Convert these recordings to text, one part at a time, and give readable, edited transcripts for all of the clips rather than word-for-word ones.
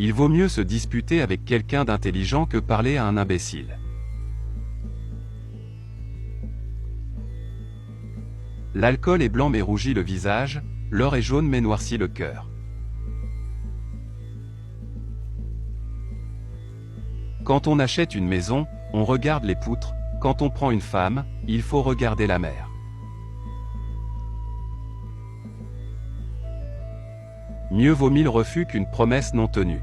Il vaut mieux se disputer avec quelqu'un d'intelligent que parler à un imbécile. L'alcool est blanc mais rougit le visage, l'or est jaune mais noircit le cœur. Quand on achète une maison, on regarde les poutres, quand on prend une femme, il faut regarder la mer. Mieux vaut 1000 refus qu'une promesse non tenue.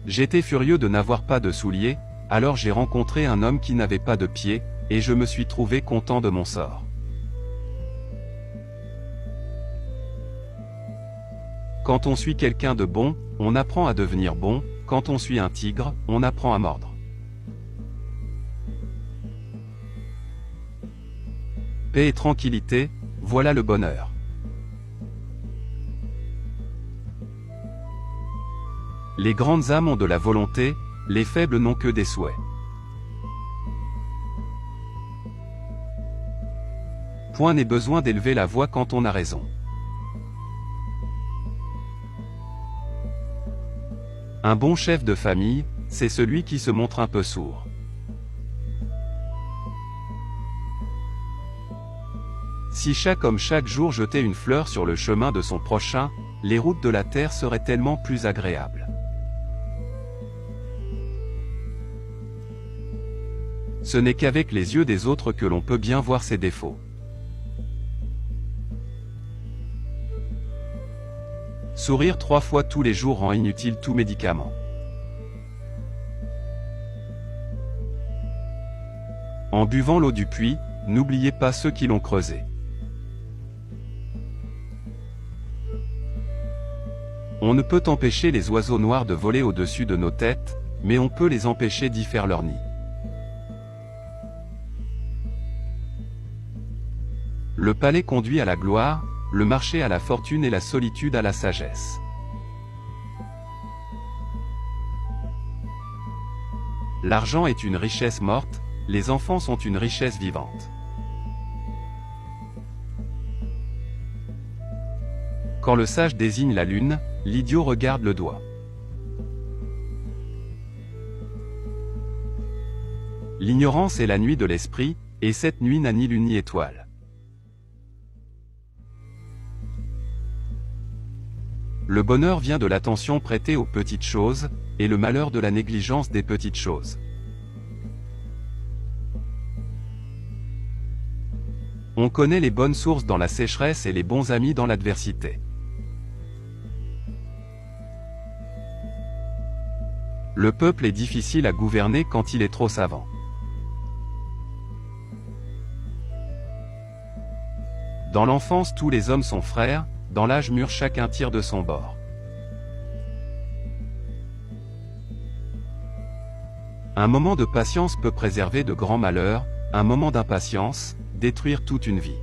J'étais furieux de n'avoir pas de souliers, alors j'ai rencontré un homme qui n'avait pas de pieds, et je me suis trouvé content de mon sort. Quand on suit quelqu'un de bon, on apprend à devenir bon, quand on suit un tigre, on apprend à mordre. Paix et tranquillité, voilà le bonheur. Les grandes âmes ont de la volonté, les faibles n'ont que des souhaits. Point n'est besoin d'élever la voix quand on a raison. Un bon chef de famille, c'est celui qui se montre un peu sourd. Si chaque homme chaque jour jetait une fleur sur le chemin de son prochain, les routes de la terre seraient tellement plus agréables. Ce n'est qu'avec les yeux des autres que l'on peut bien voir ses défauts. Sourire 3 fois tous les jours rend inutile tout médicament. En buvant l'eau du puits, n'oubliez pas ceux qui l'ont creusé. On ne peut empêcher les oiseaux noirs de voler au-dessus de nos têtes, mais on peut les empêcher d'y faire leur nid. Le palais conduit à la gloire, le marché à la fortune et la solitude à la sagesse. L'argent est une richesse morte, les enfants sont une richesse vivante. Quand le sage désigne la lune, l'idiot regarde le doigt. L'ignorance est la nuit de l'esprit, et cette nuit n'a ni lune ni étoile. Le bonheur vient de l'attention prêtée aux petites choses, et le malheur de la négligence des petites choses. On connaît les bonnes sources dans la sécheresse et les bons amis dans l'adversité. Le peuple est difficile à gouverner quand il est trop savant. Dans l'enfance tous les hommes sont frères, dans l'âge mûr chacun tire de son bord. Un moment de patience peut préserver de grands malheurs, un moment d'impatience, détruire toute une vie.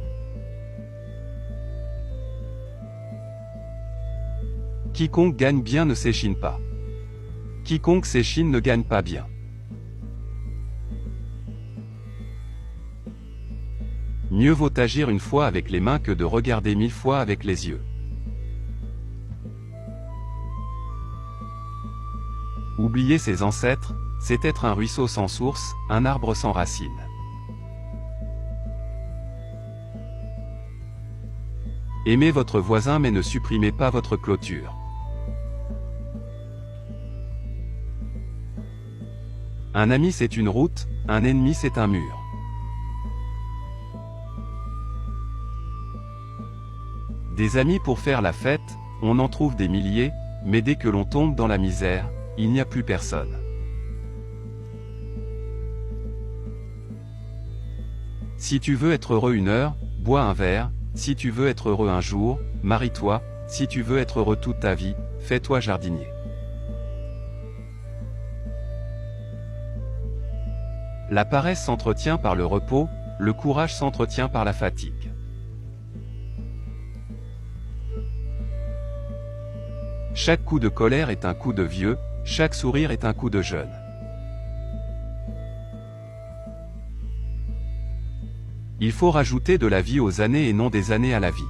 Quiconque gagne bien ne s'échine pas. Quiconque s'échine ne gagne pas bien. Mieux vaut agir une fois avec les mains que de regarder 1000 fois avec les yeux. Oublier ses ancêtres, c'est être un ruisseau sans source, un arbre sans racines. Aimez votre voisin mais ne supprimez pas votre clôture. Un ami c'est une route, un ennemi c'est un mur. Des amis pour faire la fête, on en trouve des milliers, mais dès que l'on tombe dans la misère, il n'y a plus personne. Si tu veux être heureux une heure, bois un verre, si tu veux être heureux un jour, marie-toi, si tu veux être heureux toute ta vie, fais-toi jardinier. La paresse s'entretient par le repos, le courage s'entretient par la fatigue. Chaque coup de colère est un coup de vieux, chaque sourire est un coup de jeune. Il faut rajouter de la vie aux années et non des années à la vie.